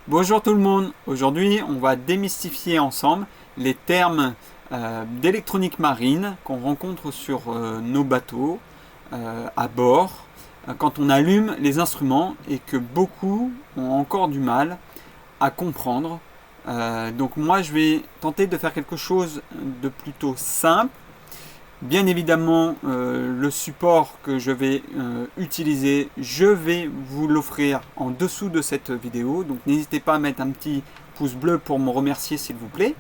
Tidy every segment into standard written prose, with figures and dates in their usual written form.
Bonjour tout le monde, aujourd'hui on va démystifier ensemble les termes d'électronique marine qu'on rencontre sur nos bateaux à bord quand on allume les instruments et que beaucoup ont encore du mal à comprendre. Donc moi je vais tenter de faire quelque chose de plutôt simple. Bien évidemment, le support que je vais utiliser, je vais vous l'offrir en dessous de cette vidéo. Donc n'hésitez pas à mettre un petit pouce bleu pour me remercier s'il vous plaît.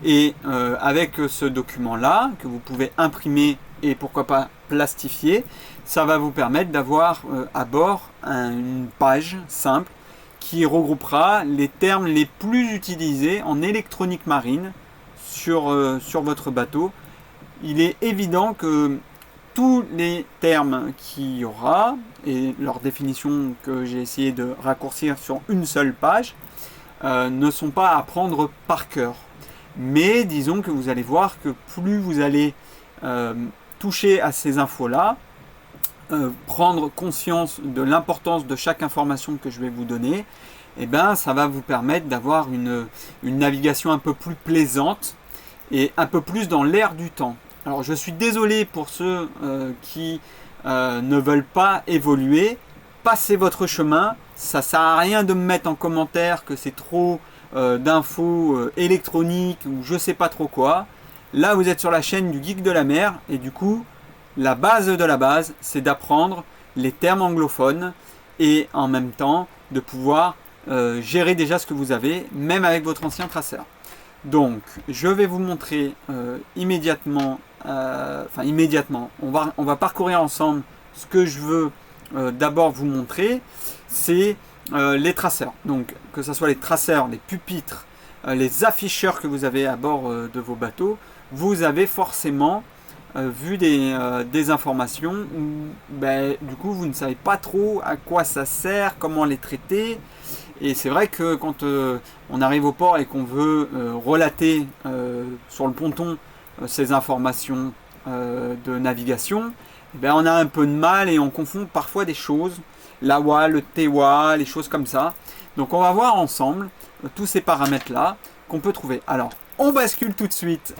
Et avec ce document-là, que vous pouvez imprimer et pourquoi pas plastifier, ça va vous permettre d'avoir à bord une page simple qui regroupera les termes les plus utilisés en électronique marine sur votre bateau. Il est évident que tous les termes qu'il y aura et leur définition que j'ai essayé de raccourcir sur une seule page ne sont pas à prendre par cœur. Mais disons que vous allez voir que plus vous allez toucher à ces infos-là, prendre conscience de l'importance de chaque information que je vais vous donner, et ben, ça va vous permettre d'avoir une navigation un peu plus plaisante et un peu plus dans l'air du temps. Alors je suis désolé pour ceux qui ne veulent pas évoluer. Passez votre chemin. Ça ne sert à rien de me mettre en commentaire que c'est trop d'infos électroniques ou je sais pas trop quoi. Là vous êtes sur la chaîne du Geek de la Mer et du coup la base de la base c'est d'apprendre les termes anglophones et en même temps de pouvoir gérer déjà ce que vous avez même avec votre ancien traceur. Donc, je vais vous montrer immédiatement, on va parcourir ensemble ce que je veux d'abord vous montrer, c'est les traceurs. Donc, que ce soit les traceurs, les pupitres, les afficheurs que vous avez à bord de vos bateaux, vous avez forcément vu des informations où, du coup, vous ne savez pas trop à quoi ça sert, comment les traiter. Et c'est vrai que quand on arrive au port et qu'on veut relater sur le ponton ces informations de navigation, on a un peu de mal et on confond parfois des choses, l'AWA, le TWA, les choses comme ça. Donc on va voir ensemble tous ces paramètres-là qu'on peut trouver. Alors, on bascule tout de suite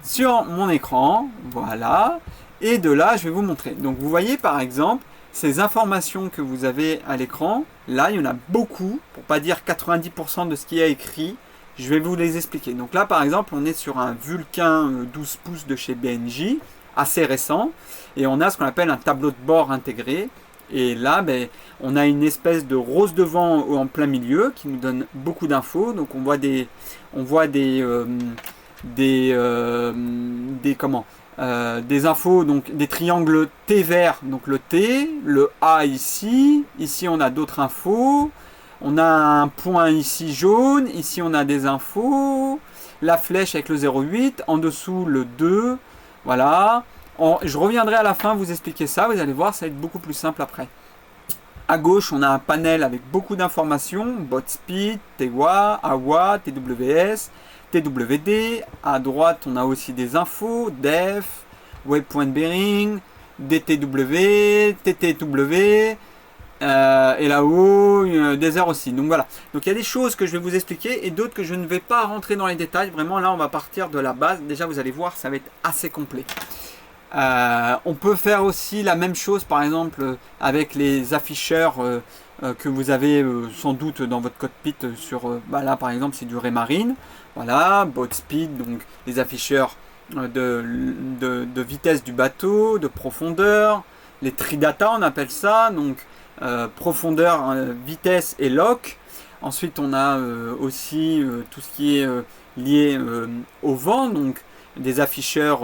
sur mon écran, voilà, et de là, je vais vous montrer. Donc vous voyez par exemple, ces informations que vous avez à l'écran, là il y en a beaucoup, pour pas dire 90% de ce qui est écrit, je vais vous les expliquer. Donc là par exemple on est sur un Vulcain 12 pouces de chez BNJ, assez récent, et on a ce qu'on appelle un tableau de bord intégré, et là on a une espèce de rose de vent en plein milieu qui nous donne beaucoup d'infos, donc on voit des infos, donc des triangles T vert, donc le T, le A ici on a d'autres infos, on a un point ici jaune, ici on a des infos, la flèche avec le 0,8, en dessous le 2, voilà. Je reviendrai à la fin vous expliquer ça, vous allez voir, ça va être beaucoup plus simple après. À gauche, on a un panel avec beaucoup d'informations, bot speed, TWA, AWA, TWS, TWD. À droite, on a aussi des infos, def, waypoint bearing, DTW, TTW, et là-haut, des heures aussi. Donc voilà. Donc il y a des choses que je vais vous expliquer et d'autres que je ne vais pas rentrer dans les détails. Vraiment, là, on va partir de la base. Déjà, vous allez voir, ça va être assez complet. On peut faire aussi la même chose par exemple avec les afficheurs que vous avez sans doute dans votre cockpit sur là par exemple c'est du Raymarine, voilà, boat speed, donc les afficheurs de vitesse du bateau, de profondeur, les tridata on appelle ça, donc profondeur, vitesse et lock. Ensuite on a aussi tout ce qui est lié au vent, donc des afficheurs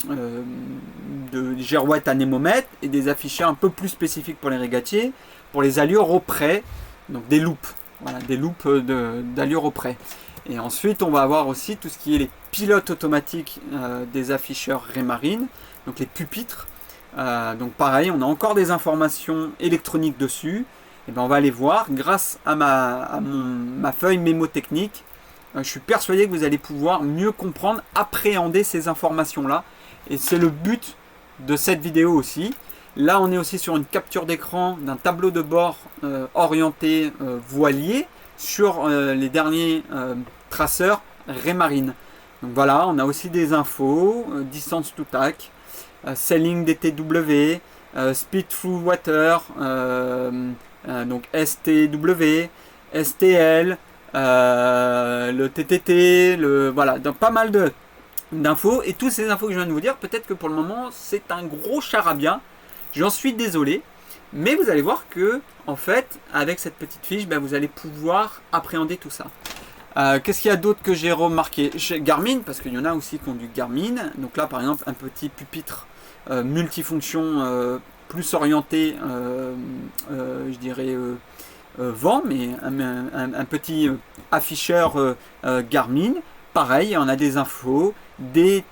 de girouette anémomètre et des afficheurs un peu plus spécifiques pour les régatiers, pour les allures au près, donc des loupes, voilà, des loupes d'allure au près. Et ensuite on va avoir aussi tout ce qui est les pilotes automatiques des afficheurs Raymarine, donc les pupitres. Donc pareil, on a encore des informations électroniques dessus, et on va aller voir grâce à ma feuille mémo technique. Je suis persuadé que vous allez pouvoir mieux comprendre, appréhender ces informations-là. Et c'est le but de cette vidéo aussi. Là, on est aussi sur une capture d'écran d'un tableau de bord orienté voilier. sur les derniers traceurs Raymarine. Donc voilà, on a aussi des infos, distance to TAC, selling DTW, speed through water, donc STW, STL, le TTT, voilà, donc pas mal d'infos. Et toutes ces infos que je viens de vous dire, peut-être que pour le moment c'est un gros charabia, j'en suis désolé, mais vous allez voir que en fait avec cette petite fiche, ben, vous allez pouvoir appréhender tout ça. Qu'est-ce qu'il y a d'autre que j'ai remarqué chez Garmin, parce qu'il y en a aussi qui ont du Garmin. Donc là par exemple un petit pupitre multifonction plus orienté, je dirais vent, mais un petit afficheur Garmin. Pareil, on a des infos, des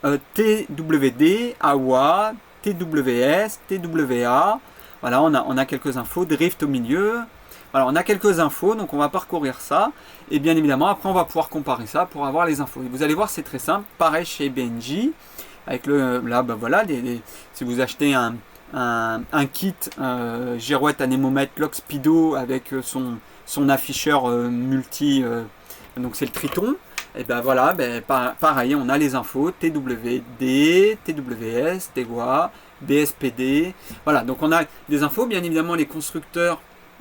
TWD, AWA, TWS, TWA. Voilà, on a quelques infos, Drift au milieu. Voilà, on a quelques infos, donc on va parcourir ça. Et bien évidemment, après on va pouvoir comparer ça pour avoir les infos. Et vous allez voir, c'est très simple. Pareil chez BNJ. Avec là, ben voilà, si vous achetez un kit girouette anémomètre Lock Speedo avec son afficheur multi, donc c'est le Triton. Et ben voilà, ben, pareil, on a les infos TWD, TWS, TWA, BSPD. Voilà, donc on a des infos. Bien évidemment, les constructeurs,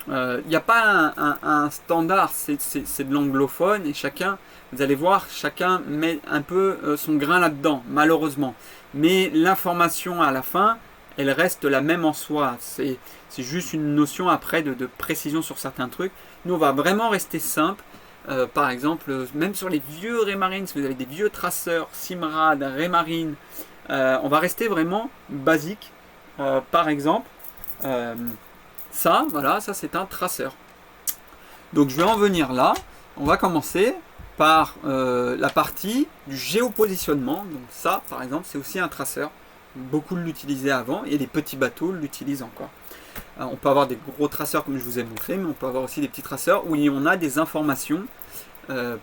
il n'y a pas un standard, c'est de l'anglophone et chacun, vous allez voir, chacun met un peu son grain là-dedans, malheureusement. Mais l'information à la fin, elle reste la même en soi. C'est juste une notion après de précision sur certains trucs. Nous, on va vraiment rester simple. Par exemple, même sur les vieux Raymarine, si vous avez des vieux traceurs, Simrad, Raymarine, on va rester vraiment basique. Par exemple, ça, voilà, ça c'est un traceur. Donc je vais en venir là. On va commencer par la partie du géopositionnement. Donc ça, par exemple, c'est aussi un traceur. Beaucoup l'utilisaient avant et les petits bateaux l'utilisent encore. On peut avoir des gros traceurs comme je vous ai montré, mais on peut avoir aussi des petits traceurs où on a des informations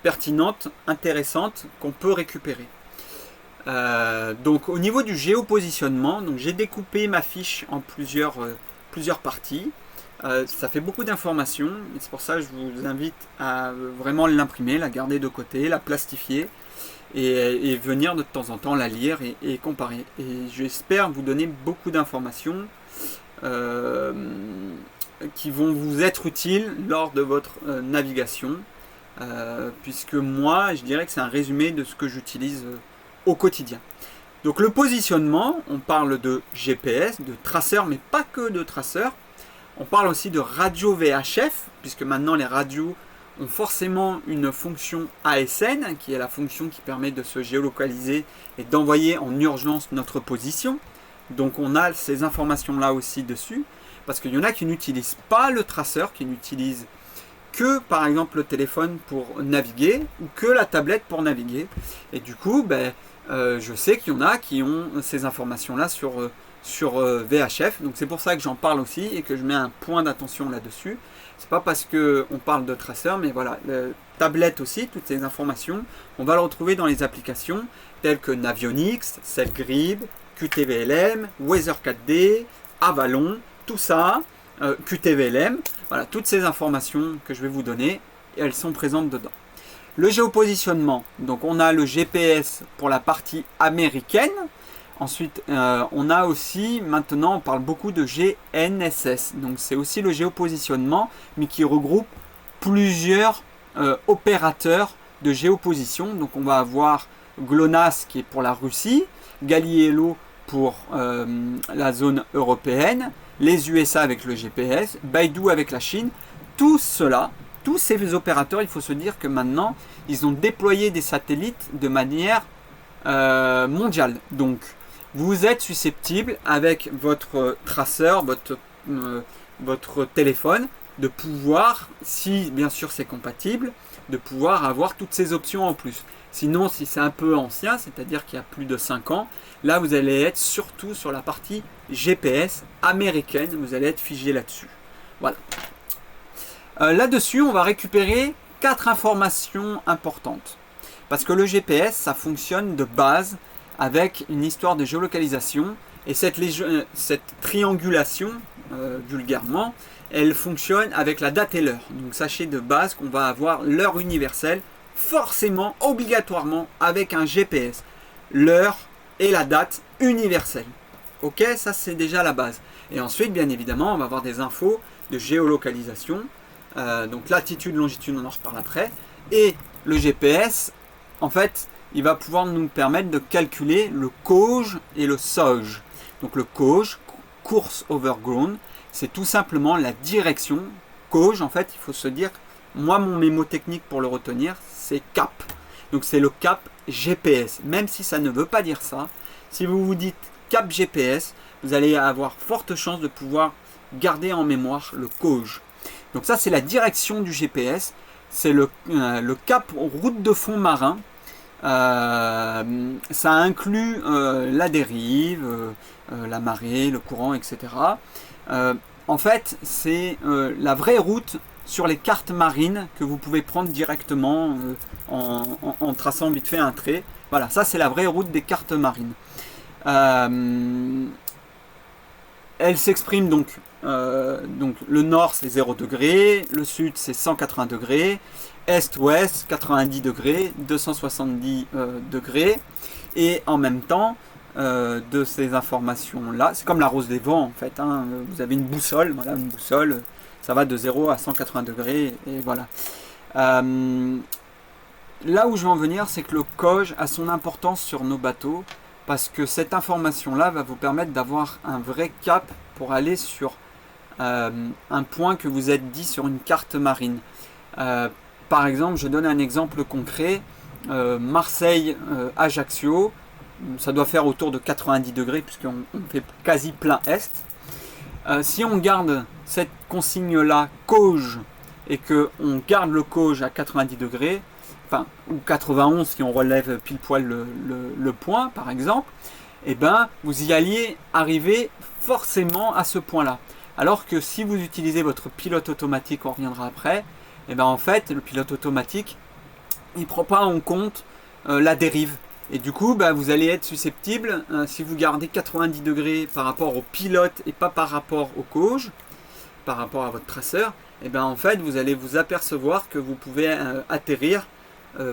pertinentes, intéressantes qu'on peut récupérer. Donc au niveau du géopositionnement, j'ai découpé ma fiche en plusieurs parties. Ça fait beaucoup d'informations et c'est pour ça que je vous invite à vraiment l'imprimer, la garder de côté, la plastifier et venir de temps en temps la lire et comparer. Et j'espère vous donner beaucoup d'informations qui vont vous être utiles lors de votre navigation, puisque moi je dirais que c'est un résumé de ce que j'utilise au quotidien. Donc le positionnement, on parle de GPS, de traceur, mais pas que de traceur. On parle aussi de radio VHF, puisque maintenant les radios ont forcément une fonction ASN, qui est la fonction qui permet de se géolocaliser et d'envoyer en urgence notre position. Donc on a ces informations-là aussi dessus, parce qu'il y en a qui n'utilisent pas le traceur, qui n'utilisent que par exemple le téléphone pour naviguer, ou que la tablette pour naviguer. Et du coup, je sais qu'il y en a qui ont ces informations-là sur VHF, donc c'est pour ça que j'en parle aussi et que je mets un point d'attention là-dessus. C'est pas parce qu'on parle de traceur, mais voilà, tablette aussi, toutes ces informations, on va le retrouver dans les applications telles que Navionics, Selgrid, QTVLM, Weather 4D, Avalon, tout ça, QTVLM, voilà, toutes ces informations que je vais vous donner, elles sont présentes dedans. Le géopositionnement, donc on a le GPS pour la partie américaine. Ensuite, on a aussi, maintenant on parle beaucoup de GNSS, donc c'est aussi le géopositionnement, mais qui regroupe plusieurs opérateurs de géoposition. Donc on va avoir GLONASS qui est pour la Russie, Galileo pour la zone européenne, les USA avec le GPS, Baidu avec la Chine. Tout cela, tous ces opérateurs, il faut se dire que maintenant, ils ont déployé des satellites de manière mondiale. Donc, vous êtes susceptible avec votre traceur, votre téléphone, de pouvoir, si bien sûr c'est compatible, de pouvoir avoir toutes ces options en plus. Sinon, si c'est un peu ancien, c'est-à-dire qu'il y a plus de 5 ans, là vous allez être surtout sur la partie GPS américaine, vous allez être figé là-dessus. Voilà. Là-dessus, on va récupérer 4 informations importantes. Parce que le GPS, ça fonctionne de base avec une histoire de géolocalisation. Et cette triangulation vulgairement, elle fonctionne avec la date et l'heure. Donc sachez de base qu'on va avoir l'heure universelle, forcément, obligatoirement, avec un GPS. L'heure et la date universelle. Ok, ça c'est déjà la base. Et ensuite, bien évidemment, on va avoir des infos de géolocalisation. Donc latitude, longitude, on en reparle après. Et le GPS, en fait, il va pouvoir nous permettre de calculer le COJ et le SOJ. Donc le COJ, Course Overgrown, c'est tout simplement la direction. COJ, en fait, il faut se dire, moi mon mémo technique pour le retenir, c'est CAP. Donc c'est le CAP GPS. Même si ça ne veut pas dire ça, si vous vous dites CAP GPS, vous allez avoir forte chance de pouvoir garder en mémoire le COJ. Donc ça c'est la direction du GPS. C'est le cap route de fond marin. Ça inclut la dérive, la marée, le courant, etc. En fait, c'est la vraie route sur les cartes marines que vous pouvez prendre directement en traçant vite fait un trait. Voilà, ça c'est la vraie route des cartes marines. Elle s'exprime donc le nord c'est 0 degré, le sud c'est 180 degrés, est-ouest 90 degrés, 270 degrés, et en même temps de ces informations là, c'est comme la rose des vents en fait, hein, vous avez une boussole, voilà une boussole, ça va de 0 à 180 degrés, et voilà. Là où je veux en venir, c'est que le COJ a son importance sur nos bateaux, parce que cette information-là va vous permettre d'avoir un vrai cap pour aller sur un point que vous êtes dit sur une carte marine. Par exemple, je donne un exemple concret, Marseille-Ajaccio, ça doit faire autour de 90 degrés puisqu'on fait quasi plein est. Si on garde cette consigne-là, COJ, et qu'on garde le COJ à 90 degrés, enfin, ou 91 si on relève pile poil le point par exemple, et ben vous y alliez arriver forcément à ce point là. Alors que si vous utilisez votre pilote automatique, on reviendra après, et ben en fait le pilote automatique il ne prend pas en compte la dérive, et du coup ben, vous allez être susceptible, si vous gardez 90 degrés par rapport au pilote et pas par rapport au COJ, par rapport à votre traceur, et ben en fait vous allez vous apercevoir que vous pouvez atterrir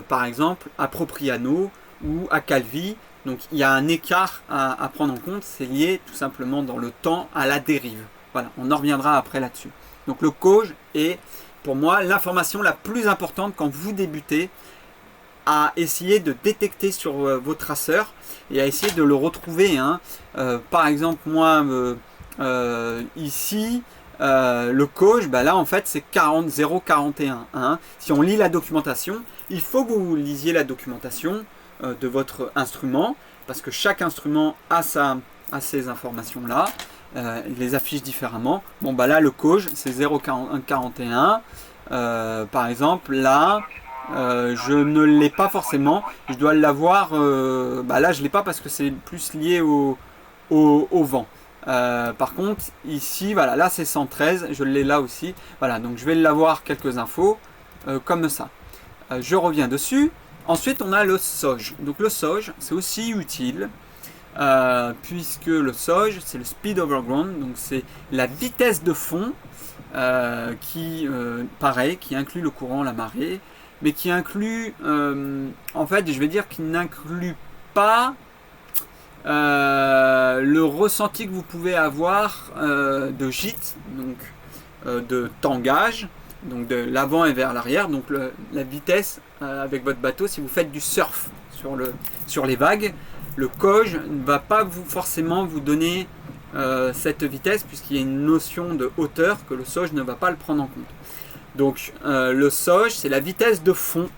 par exemple à Propriano ou à Calvi. Donc il y a un écart à prendre en compte, c'est lié tout simplement dans le temps à la dérive. Voilà, on en reviendra après là-dessus. Donc le COJ est pour moi l'information la plus importante quand vous débutez à essayer de détecter sur vos traceurs et à essayer de le retrouver. Hein. Par exemple moi ici, le COJ, bah là en fait c'est 041. Hein. Si on lit la documentation, il faut que vous lisiez la documentation de votre instrument, parce que chaque instrument a ces informations là, il les affiche différemment. Bon bah là le COJ c'est 041. Par exemple là je ne l'ai pas forcément, je dois l'avoir, bah là je l'ai pas parce que c'est plus lié au vent. Par contre ici voilà, là c'est 113, je l'ai là aussi, voilà, donc je vais l'avoir quelques infos comme ça. Je reviens dessus. Ensuite on a le SOJ. Donc le SOJ c'est aussi utile puisque le SOJ c'est le speed overground, donc c'est la vitesse de fond qui pareil, qui inclut le courant, la marée, mais qui inclut en fait je vais dire qu'il n'inclut pas le ressenti que vous pouvez avoir de gîte, donc de tangage, donc de l'avant et vers l'arrière, donc la vitesse avec votre bateau. Si vous faites du surf sur les vagues, le COJ ne va pas forcément vous donner cette vitesse, puisqu'il y a une notion de hauteur que le SOJ ne va pas le prendre en compte. Donc le SOJ c'est la vitesse de fond,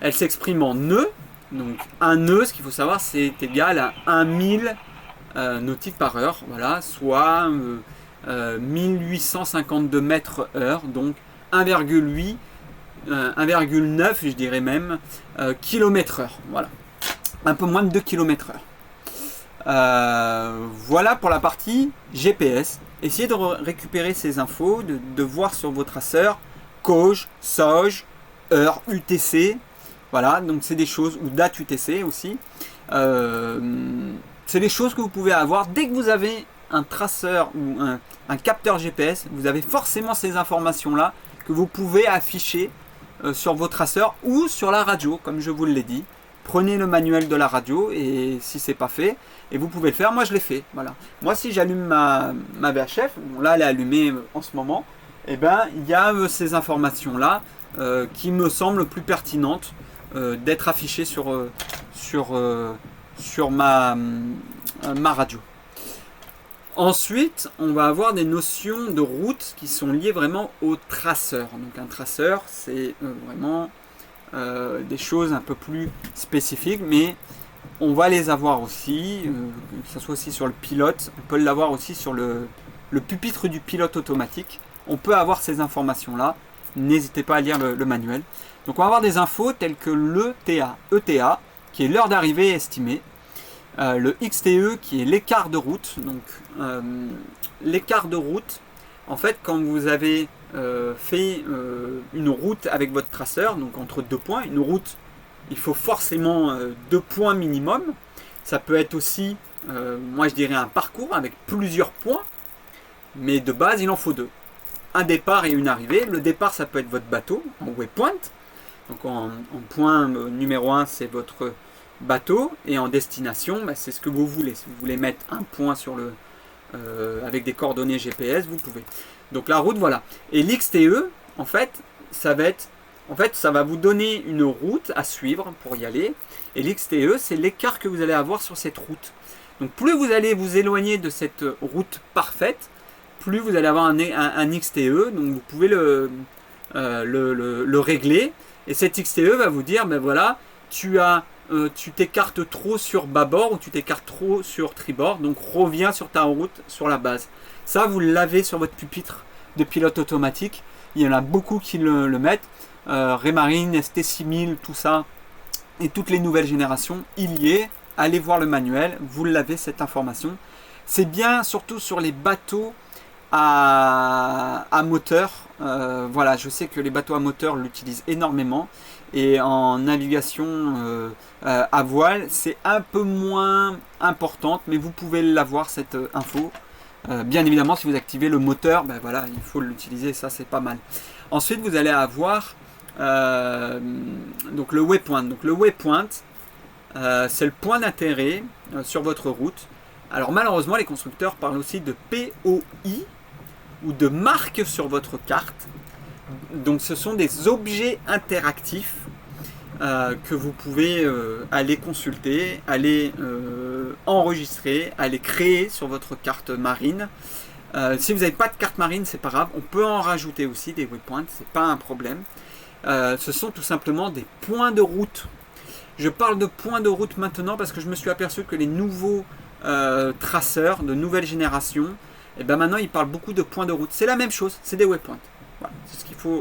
elle s'exprime en nœuds. Donc un nœud, ce qu'il faut savoir, c'est égal à 1000 nautiques par heure, voilà, soit 1852 mètres heure, donc 1,8, 1,9 je dirais même, km heure, voilà, un peu moins de 2 km heure. Voilà pour la partie GPS. Essayez de récupérer ces infos, de voir sur vos traceurs, COJ, SOJ, heure, UTC. Voilà, donc c'est des choses, ou date UTC aussi. C'est des choses que vous pouvez avoir dès que vous avez un traceur ou un capteur GPS, vous avez forcément ces informations-là que vous pouvez afficher sur vos traceurs ou sur la radio, comme je vous l'ai dit. Prenez le manuel de la radio et si c'est pas fait, et vous pouvez le faire. Moi je l'ai fait. Voilà. Moi si j'allume ma VHF, bon, là elle est allumée en ce moment, et ben il y a ces informations-là qui me semblent plus pertinentes d'être affichées sur ma radio. Ensuite, on va avoir des notions de route qui sont liées vraiment au traceur. Donc un traceur, c'est vraiment des choses un peu plus spécifiques, mais on va les avoir aussi, que ce soit aussi sur le pilote, on peut l'avoir aussi sur le pupitre du pilote automatique. On peut avoir ces informations-là, n'hésitez pas à lire le manuel. Donc on va avoir des infos telles que ETA, qui est l'heure d'arrivée estimée, le XTE qui est l'écart de route. Donc l'écart de route, en fait quand vous avez fait une route avec votre traceur, donc entre deux points, une route, il faut forcément 2 points minimum. Ça peut être aussi, moi je dirais un parcours avec plusieurs points, mais de base il en faut 2. Un départ et une arrivée. Le départ ça peut être votre bateau en waypoint, donc en point numéro 1 c'est votre bateau, et en destination bah, c'est ce que vous voulez. Si vous voulez mettre un point sur avec des coordonnées GPS, vous pouvez. Donc la route, voilà. Et l'XTE, en fait, ça va vous donner une route à suivre pour y aller. Et l'XTE, c'est l'écart que vous allez avoir sur cette route. Donc plus vous allez vous éloigner de cette route parfaite, plus vous allez avoir un XTE. Donc vous pouvez le régler. Et cet XTE va vous dire, ben voilà, tu t'écartes trop sur bâbord ou tu t'écartes trop sur tribord, donc reviens sur ta route sur la base. Ça, vous l'avez sur votre pupitre de pilote automatique. Il y en a beaucoup qui le mettent. Raymarine, ST6000, tout ça, et toutes les nouvelles générations, il y est. Allez voir le manuel, vous l'avez cette information. C'est bien surtout sur les bateaux à moteur. Voilà, je sais que les bateaux à moteur l'utilisent énormément. Et en navigation à voile, c'est un peu moins importante, mais vous pouvez l'avoir cette info. Bien évidemment, si vous activez le moteur, ben voilà, il faut l'utiliser, ça c'est pas mal. Ensuite, vous allez avoir donc le waypoint. Donc le waypoint, c'est le point d'intérêt sur votre route. Alors malheureusement, les constructeurs parlent aussi de POI ou de marque sur votre carte. Donc ce sont des objets interactifs que vous pouvez aller consulter, aller enregistrer, aller créer sur votre carte marine. Si vous n'avez pas de carte marine, c'est pas grave, on peut en rajouter aussi des waypoints, c'est pas un problème. Ce sont tout simplement des points de route. Je parle de points de route maintenant parce que je me suis aperçu que les nouveaux traceurs de nouvelle génération, et ben maintenant ils parlent beaucoup de points de route. C'est la même chose, c'est des waypoints. Voilà, c'est ce qu'il faut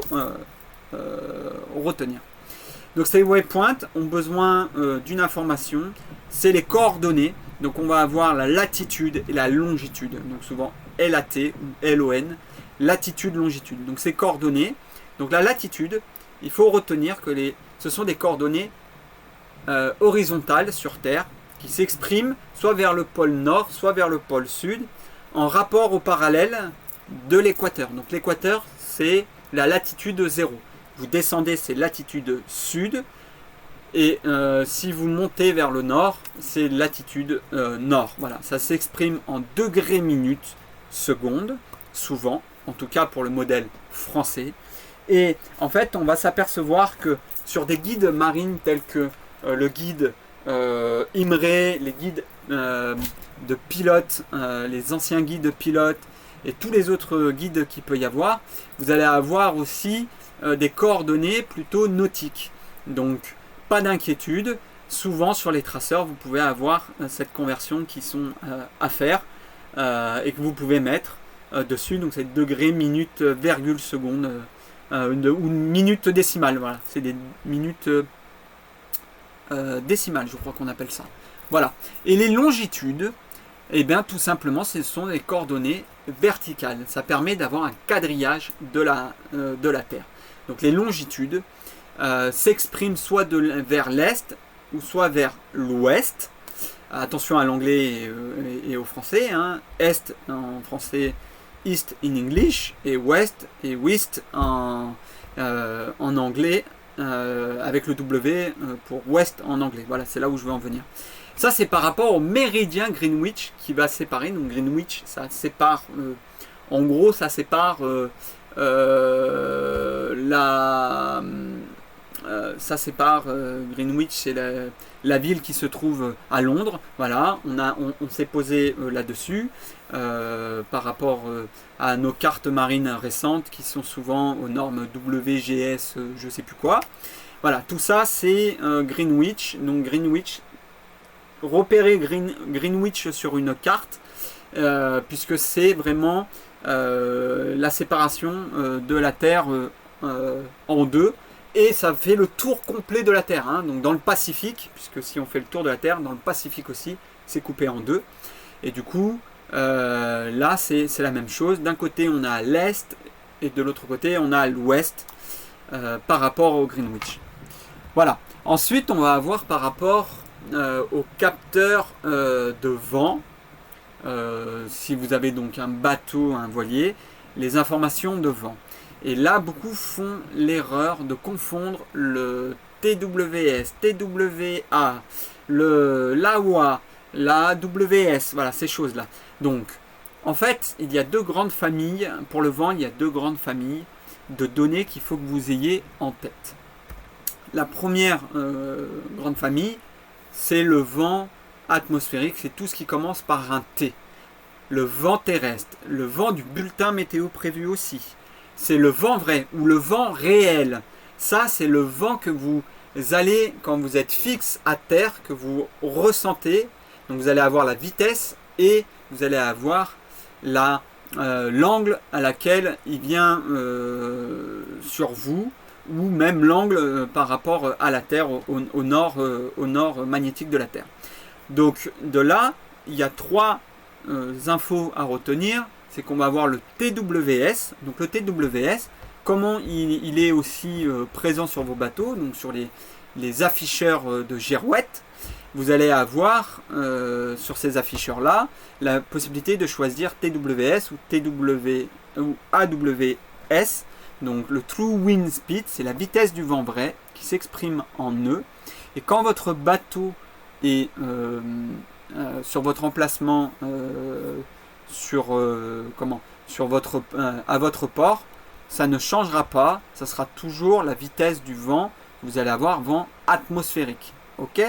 retenir. Donc ces waypoints ont besoin d'une information, c'est les coordonnées. Donc on va avoir la latitude et la longitude. Donc souvent LAT ou LON, latitude, longitude. Donc ces coordonnées. Donc la latitude, il faut retenir que ce sont des coordonnées horizontales sur Terre qui s'expriment soit vers le pôle nord, soit vers le pôle sud, en rapport au parallèle de l'équateur. Donc l'équateur, c'est la latitude 0. Vous descendez, c'est latitude sud. Et si vous montez vers le nord, c'est latitude nord. Voilà, ça s'exprime en degrés minutes secondes, souvent, en tout cas pour le modèle français. Et en fait, on va s'apercevoir que sur des guides marines tels que le guide Imre, les guides de pilotes, les anciens guides de pilotes et tous les autres guides qu'il peut y avoir, vous allez avoir aussi des coordonnées plutôt nautiques. Donc, pas d'inquiétude. Souvent, sur les traceurs, vous pouvez avoir cette conversion qui sont à faire et que vous pouvez mettre dessus. Donc, c'est degrés, minutes, virgule, secondes ou minutes décimales. Voilà, c'est des minutes décimales, je crois qu'on appelle ça. Voilà. Et les longitudes, eh bien, tout simplement, ce sont des coordonnées verticales. Ça permet d'avoir un quadrillage de la Terre. Donc, les longitudes s'expriment soit vers l'est ou soit vers l'ouest. attention à l'anglais et au français, hein. Est en français, East in English, et West et West en anglais, avec le W pour West en anglais. Voilà, c'est là où je veux en venir. Ça, c'est par rapport au méridien Greenwich qui va séparer. Donc Greenwich, ça sépare, en gros, ça sépare ça sépare Greenwich, c'est la ville qui se trouve à Londres. Voilà, on s'est posé là-dessus par rapport à nos cartes marines récentes qui sont souvent aux normes WGS, je sais plus quoi. Voilà, tout ça c'est Greenwich. Donc Greenwich, repérer Greenwich sur une carte, puisque c'est vraiment la séparation de la Terre en deux. Et ça fait le tour complet de la Terre, hein. Donc dans le Pacifique, puisque si on fait le tour de la Terre, dans le Pacifique aussi, c'est coupé en deux. Et du coup, là c'est la même chose. D'un côté on a l'Est, et de l'autre côté on a l'Ouest, par rapport au Greenwich. Voilà. Ensuite on va avoir par rapport au capteur de vent. Si vous avez donc un bateau, un voilier, les informations de vent. Et là, beaucoup font l'erreur de confondre le TWS, TWA, l'AWA, la AWS, voilà, ces choses-là. Donc, en fait, il y a deux grandes familles, pour le vent, il y a deux grandes familles de données qu'il faut que vous ayez en tête. La première grande famille, c'est le vent atmosphérique, c'est tout ce qui commence par un T. Le vent terrestre, le vent du bulletin météo prévu aussi. C'est le vent vrai ou le vent réel. Ça, c'est le vent que vous allez, quand vous êtes fixe à terre, que vous ressentez. Donc vous allez avoir la vitesse et vous allez avoir l'angle à laquelle il vient sur vous, ou même l'angle par rapport à la Terre, au nord magnétique de la Terre. Donc de là, il y a trois infos à retenir. C'est qu'on va avoir le TWS. Donc le TWS, comment il est aussi présent sur vos bateaux, donc sur les afficheurs de girouette. Vous allez avoir sur ces afficheurs-là la possibilité de choisir TWS ou AWS. Donc le True Wind Speed, c'est la vitesse du vent vrai qui s'exprime en nœuds. Et quand votre bateau est sur votre emplacement, à votre port, ça ne changera pas, ça sera toujours la vitesse du vent. Vous allez avoir vent atmosphérique. Ok.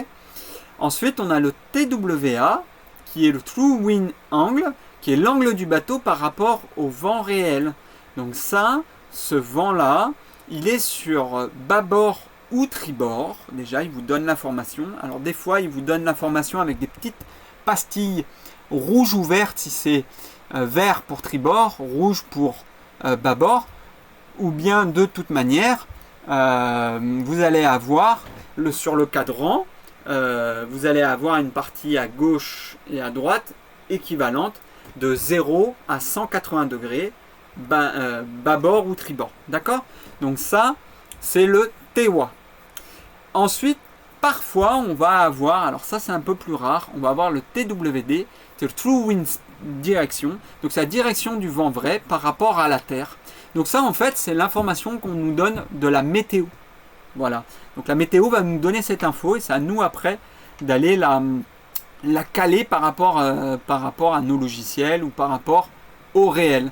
Ensuite, on a le TWA, qui est le True Wind Angle, qui est l'angle du bateau par rapport au vent réel. Donc ça, ce vent-là, il est sur bâbord ou tribord. Déjà, il vous donne l'information. Alors des fois, il vous donne l'information avec des petites pastilles rouges ou vertes si c'est vert pour tribord, rouge pour bâbord. Ou bien de toute manière, vous allez avoir sur le cadran, vous allez avoir une partie à gauche et à droite équivalente de 0 à 180 degrés, bâbord ou tribord. D'accord? Donc ça, c'est le TWA. Ensuite, parfois, on va avoir, alors ça c'est un peu plus rare, on va avoir le TWD, c'est le True Wind Direction. Donc c'est la direction du vent vrai par rapport à la Terre. Donc ça, en fait, c'est l'information qu'on nous donne de la météo. Voilà. Donc la météo va nous donner cette info et c'est à nous après d'aller la caler par rapport à nos logiciels ou par rapport au réel.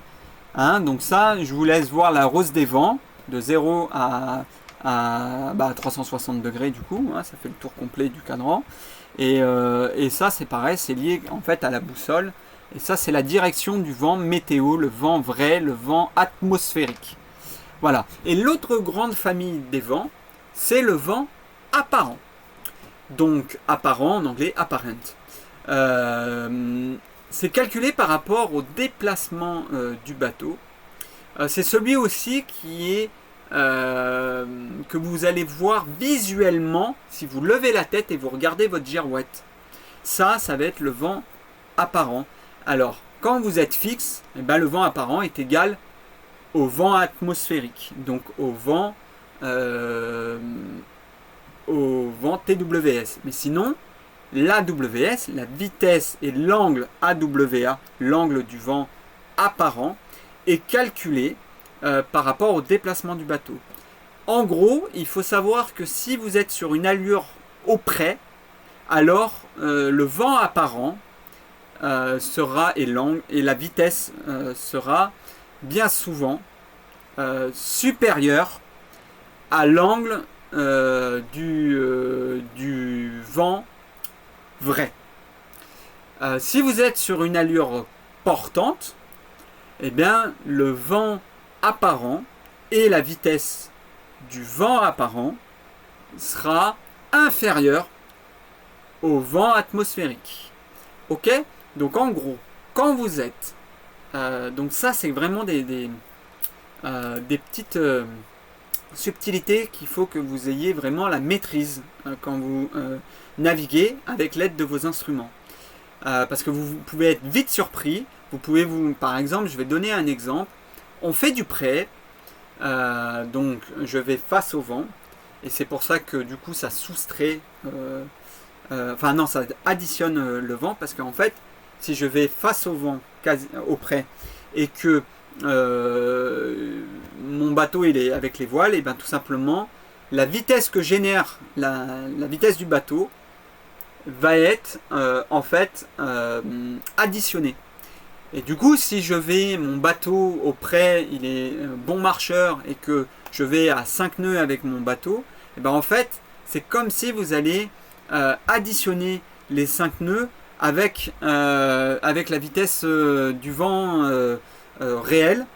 Hein, donc ça, je vous laisse voir la rose des vents de 0 à 360 degrés du coup. Hein, ça fait le tour complet du cadran. Et ça, c'est pareil, c'est lié en fait à la boussole. Et ça, c'est la direction du vent météo, le vent vrai, le vent atmosphérique. Voilà. Et l'autre grande famille des vents, c'est le vent apparent. Donc, apparent en anglais, apparent. C'est calculé par rapport au déplacement du bateau. C'est celui aussi qui est que vous allez voir visuellement si vous levez la tête et vous regardez votre girouette. Ça va être le vent apparent. Alors, quand vous êtes fixe, eh ben, le vent apparent est égal au vent atmosphérique, donc au vent TWS. Mais sinon, l'AWS, la vitesse et l'angle AWA, l'angle du vent apparent, est calculé par rapport au déplacement du bateau. En gros, il faut savoir que si vous êtes sur une allure au près, alors le vent apparent sera et la vitesse sera bien souvent supérieure à l'angle du vent vrai. Si vous êtes sur une allure portante, eh bien le vent apparent et la vitesse du vent apparent sera inférieure au vent atmosphérique. Ok? Donc en gros, quand vous êtes... donc ça c'est vraiment des petites subtilités qu'il faut que vous ayez vraiment la maîtrise quand vous naviguez avec l'aide de vos instruments. Parce que vous pouvez être vite surpris. Par exemple, je vais donner un exemple. On fait du près, donc je vais face au vent, et c'est pour ça que du coup ça soustrait, ça additionne le vent, parce qu'en fait, si je vais face au vent, au près, et que mon bateau il est avec les voiles, et bien tout simplement, la vitesse que génère la vitesse du bateau va être additionnée. Et du coup, si mon bateau au près, il est bon marcheur et que je vais à 5 nœuds avec mon bateau, et ben en fait, c'est comme si vous allez additionner les 5 nœuds avec la vitesse du vent réel,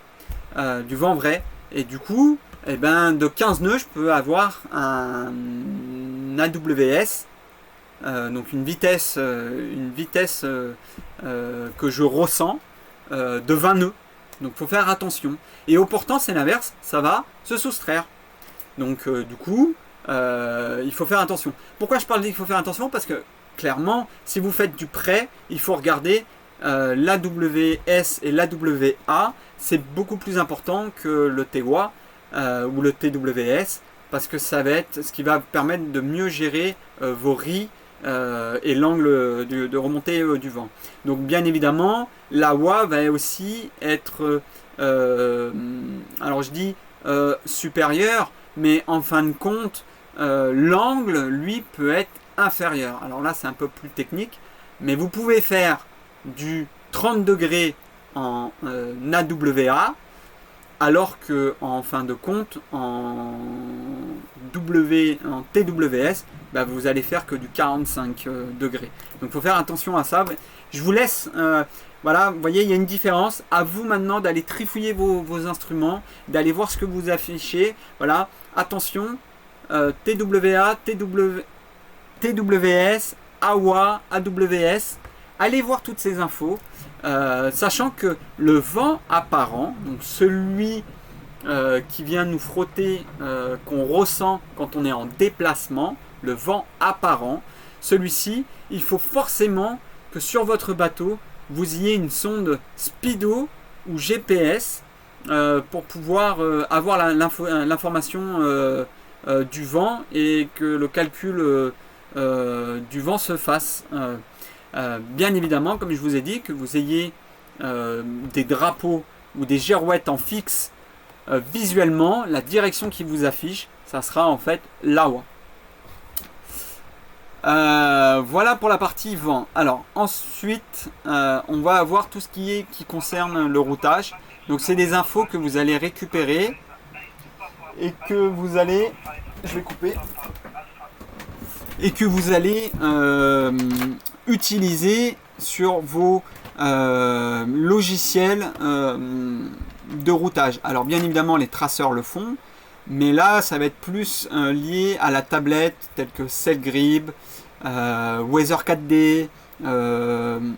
du vent vrai. Et du coup, et ben, de 15 nœuds, je peux avoir un AWS, donc une vitesse que je ressens de 20 nœuds. Donc il faut faire attention. Et au portant, c'est l'inverse, ça va se soustraire. Donc du coup, il faut faire attention. Pourquoi je parle qu'il faut faire attention? Parce que clairement, si vous faites du près, il faut regarder l'AWS et l'AWA. C'est beaucoup plus important que le TWA ou le TWS, parce que ça va être ce qui va permettre de mieux gérer vos ris et l'angle de remontée du vent. Donc bien évidemment, la WA va aussi être, alors je dis supérieur, mais en fin de compte, l'angle, lui, peut être inférieur. Alors là, c'est un peu plus technique, mais vous pouvez faire du 30 degrés en AWA, alors que en fin de compte, en TWS, vous allez faire que du 45 degrés. Donc il faut faire attention à ça. Je vous laisse, voilà, vous voyez, il y a une différence. À vous maintenant d'aller trifouiller vos instruments, d'aller voir ce que vous affichez. Voilà, attention, TWA, TWS, AWA, AWS. Allez voir toutes ces infos, sachant que le vent apparent, donc celui qui vient nous frotter, qu'on ressent quand on est en déplacement, le vent apparent, celui-ci, il faut forcément que sur votre bateau, vous ayez une sonde Speedo ou GPS pour pouvoir avoir l'information du vent et que le calcul du vent se fasse. Bien évidemment, comme je vous ai dit, que vous ayez des drapeaux ou des girouettes en fixe, visuellement, la direction qui vous affiche, ça sera en fait l'AWA. Voilà pour la partie vent. Alors ensuite, on va avoir tout ce qui concerne le routage. Donc c'est des infos que vous allez récupérer et que vous allez, je vais couper, et que vous allez utiliser sur vos logiciels de routage. Alors bien évidemment les traceurs le font, mais là ça va être plus lié à la tablette telle que Sailgrip, Weather 4D,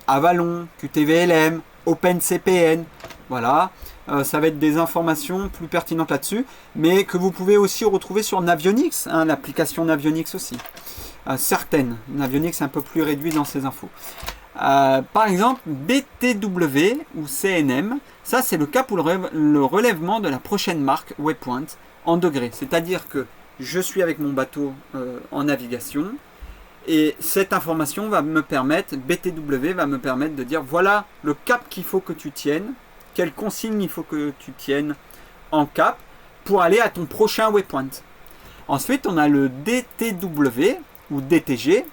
Avalon, QTVLM, OpenCPN. Voilà, ça va être des informations plus pertinentes là-dessus, mais que vous pouvez aussi retrouver sur Navionics, hein, l'application Navionics aussi. Certaines. Navionics est un peu plus réduit dans ces infos. Par exemple, BTW ou CNM, ça c'est le cas pour le relèvement de la prochaine marque Waypoint en degrés. C'est-à-dire que je suis avec mon bateau en navigation Et cette information va me permettre, BTW va me permettre de dire voilà le cap qu'il faut que tu tiennes, quelle consigne il faut que tu tiennes en cap pour aller à ton prochain waypoint. Ensuite, on a le DTW ou DTG,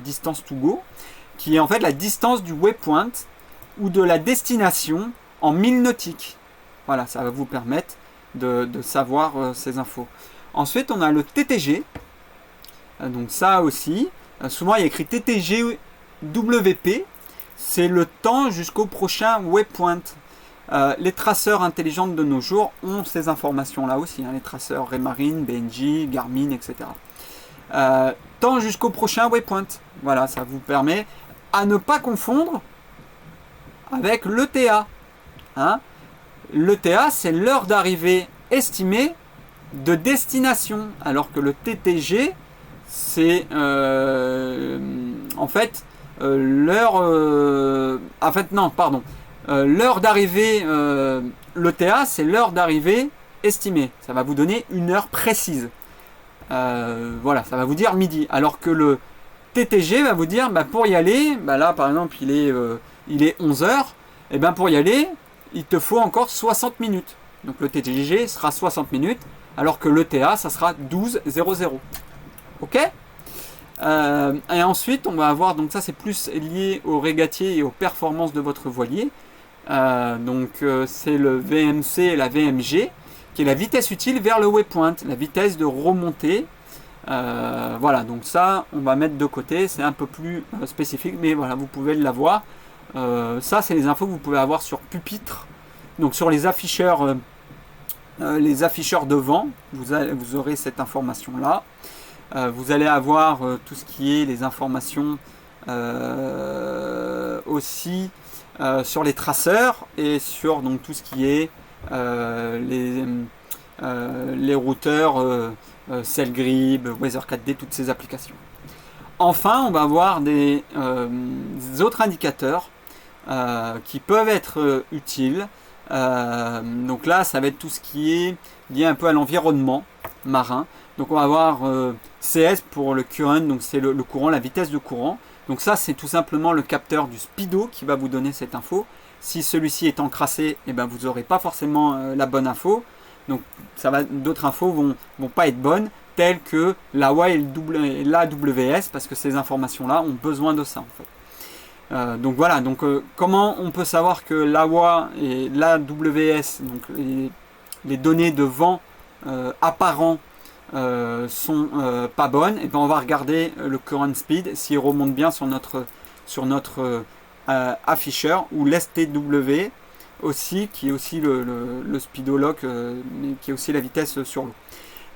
distance to go, qui est en fait la distance du waypoint ou de la destination en milles nautiques. Voilà, ça va vous permettre de savoir ces infos. Ensuite, on a le TTG. Donc ça aussi, souvent il y a écrit TTG WP, c'est le temps jusqu'au prochain waypoint. Les traceurs intelligents de nos jours ont ces informations-là aussi, les traceurs Raymarine, BNJ, Garmin, etc. Temps jusqu'au prochain waypoint. Voilà, ça vous permet à ne pas confondre avec l'ETA. L'ETA, c'est l'heure d'arrivée estimée de destination, alors que le TTG, c'est en fait l'heure l'heure d'arrivée, l'ETA c'est l'heure d'arrivée estimée, ça va vous donner une heure précise, voilà, ça va vous dire midi, alors que le TTG va vous dire pour y aller, là par exemple il est 11h, et pour y aller il te faut encore 60 minutes, donc le TTG sera 60 minutes, alors que l'ETA ça sera 12h00. Ok, et ensuite on va avoir, donc ça c'est plus lié au régatier et aux performances de votre voilier, c'est le VMC et la VMG qui est la vitesse utile vers le waypoint, la vitesse de remontée, voilà, donc ça on va mettre de côté, c'est un peu plus spécifique, mais voilà, vous pouvez l'avoir. Ça c'est les infos que vous pouvez avoir sur Pupitre, donc sur les afficheurs de vent, vous aurez cette information là. Vous allez avoir tout ce qui est les informations aussi sur les traceurs et sur donc, tout ce qui est les routeurs Cellgrip, Weather4D, toutes ces applications. Enfin, on va avoir des autres indicateurs qui peuvent être utiles. Donc là, ça va être tout ce qui est lié un peu à l'environnement marin. Donc on va avoir CS pour le current, donc c'est le courant, la vitesse de courant. Donc ça c'est tout simplement le capteur du speedo qui va vous donner cette info. Si celui-ci est encrassé, vous n'aurez pas forcément la bonne info. Donc d'autres infos vont pas être bonnes, telles que l'AWA et l'AWS, parce que ces informations-là ont besoin de ça en fait. Donc voilà, comment on peut savoir que l'AWA et l'AWS, donc les données de vent apparents, sont pas bonnes, et on va regarder le current speed s'il remonte bien sur notre afficheur, ou l'STW aussi, qui est aussi le speedo lock, qui est aussi la vitesse sur l'eau.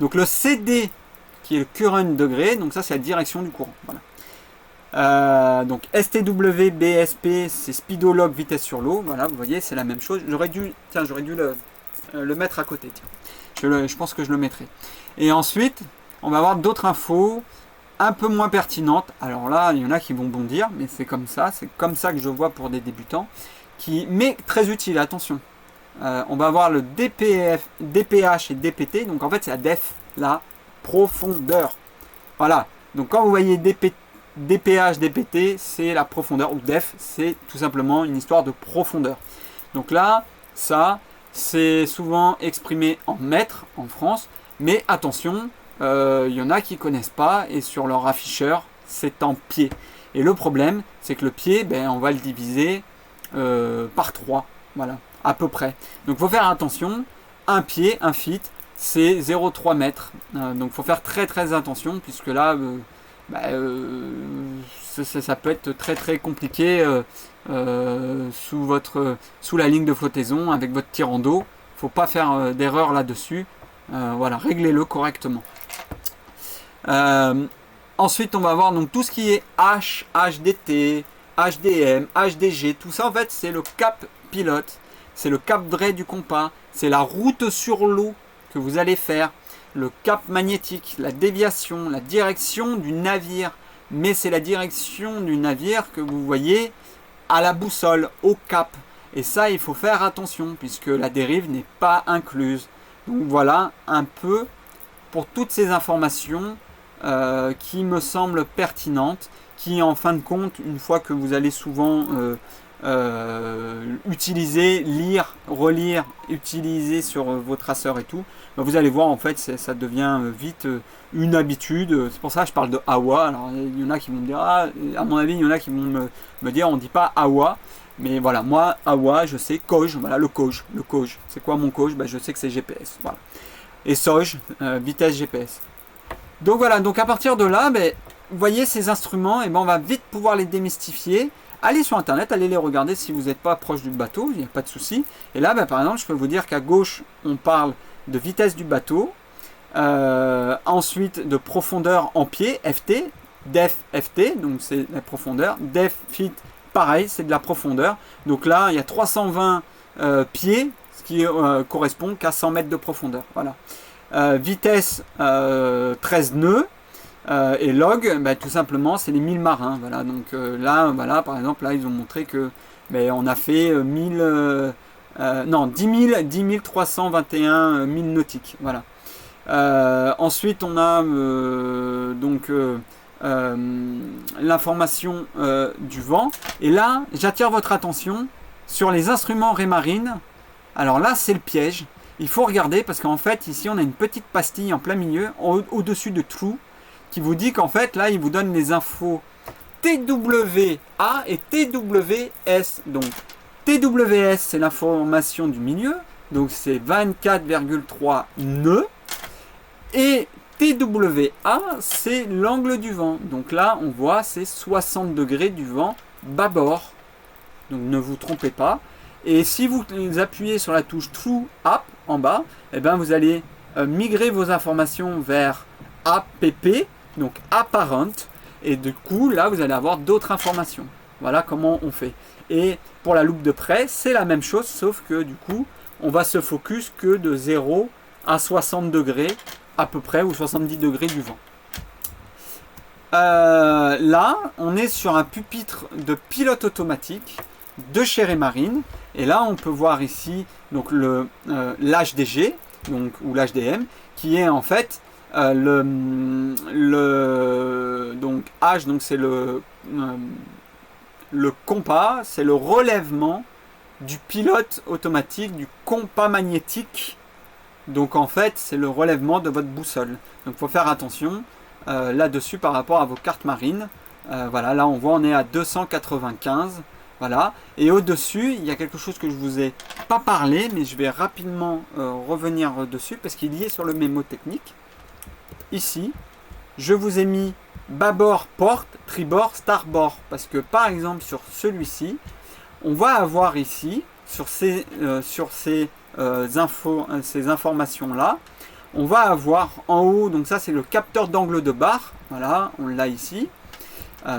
Donc le CD qui est le current degré, donc ça c'est la direction du courant. Voilà. Donc STW, BSP, c'est speedo log vitesse sur l'eau. Voilà, vous voyez, c'est la même chose. J'aurais dû le mettre à côté. Tiens. Je pense que je le mettrai. Et ensuite, on va avoir d'autres infos un peu moins pertinentes. Alors là, il y en a qui vont bondir, mais c'est comme ça que je vois pour des débutants, mais très utile, attention. On va avoir le DPH et DPT, donc en fait c'est la def, la profondeur. Voilà, donc quand vous voyez DPH, DPT, c'est la profondeur, ou def, c'est tout simplement une histoire de profondeur. Donc là, ça, c'est souvent exprimé en mètres en France, mais attention, il y en a qui ne connaissent pas, et sur leur afficheur, c'est en pieds. Et le problème, c'est que le pied, on va le diviser par 3, voilà, à peu près. Donc il faut faire attention, un pied, un feet, c'est 0,3 mètres. Donc il faut faire très très attention, puisque là, ça peut être très très compliqué sous la ligne de flottaison avec votre tirant d'eau. Il ne faut pas faire d'erreur là-dessus. Voilà, réglez-le correctement. Ensuite, on va voir donc tout ce qui est H, HDT, HDM, HDG. Tout ça, en fait, c'est le cap pilote. C'est le cap vrai du compas. C'est la route sur l'eau que vous allez faire. Le cap magnétique, la déviation, la direction du navire. Mais c'est la direction du navire que vous voyez à la boussole, au cap. Et ça, il faut faire attention, puisque la dérive n'est pas incluse. Donc voilà un peu pour toutes ces informations qui me semble pertinente, qui en fin de compte, une fois que vous allez souvent utiliser, lire, relire, utiliser sur vos traceurs et tout, ben vous allez voir en fait ça devient vite une habitude. C'est pour ça que je parle de AWA. Alors il y en a qui vont me dire, ah, à mon avis il y en a qui vont me dire on dit pas AWA. Mais voilà, moi, AWA, je sais, COJ, voilà, le COJ. C'est quoi mon COJ? Ben, je sais que c'est GPS, voilà. Et SOJ, vitesse GPS. Donc voilà, donc à partir de là, ben, vous voyez ces instruments, et ben, on va vite pouvoir les démystifier. Allez sur internet, allez les regarder si vous n'êtes pas proche du bateau, il n'y a pas de souci. Et là, ben, par exemple, je peux vous dire qu'à gauche, on parle de vitesse du bateau. Ensuite, de profondeur en pied, FT, def FT, donc c'est la profondeur. Def fit, pareil, c'est de la profondeur. Donc là, il y a 320 pieds, ce qui correspond qu'à 100 mètres de profondeur. Voilà. Vitesse 13 nœuds. Et log, bah, tout simplement, c'est les 1000 marins. Voilà. Donc là, voilà, par exemple, là, ils ont montré que on a fait 10 321 milles nautiques. Voilà. Ensuite, on a l'information du vent. Et là, j'attire votre attention sur les instruments Raymarine. Alors là, c'est le piège. Il faut regarder parce qu'en fait, ici, on a une petite pastille en plein milieu, au-dessus de True, qui vous dit qu'en fait, là, il vous donne les infos TWA et TWS. Donc, TWS, c'est l'information du milieu. Donc, c'est 24,3 nœuds. Et TWA, c'est l'angle du vent. Donc là, on voit, c'est 60 degrés du vent bâbord. Donc ne vous trompez pas. Et si vous appuyez sur la touche True Up en bas, eh ben vous allez migrer vos informations vers APP, donc Apparent. Et du coup, là, vous allez avoir d'autres informations. Voilà comment on fait. Et pour la loupe de près, c'est la même chose, sauf que du coup, on va se focus que de 0 à 60 degrés à peu près, ou 70 degrés du vent. Là, on est sur un pupitre de pilote automatique de chez Raymarine. Et là, on peut voir ici donc l'HDG, donc ou l'HDM, qui est en fait donc H, donc c'est le compas, c'est le relèvement du pilote automatique, du compas magnétique. Donc en fait, c'est le relèvement de votre boussole. Donc il faut faire attention là-dessus par rapport à vos cartes marines. Voilà, là on voit on est à 295. Voilà. Et au-dessus, il y a quelque chose que je vous ai pas parlé, mais je vais rapidement revenir dessus parce qu'il y est sur le mémo technique. Ici, je vous ai mis bâbord, porte, tribord, starboard. Parce que par exemple sur celui-ci, on va avoir ici, sur ces informations là, on va avoir en haut, donc ça c'est le capteur d'angle de barre, voilà, on l'a ici.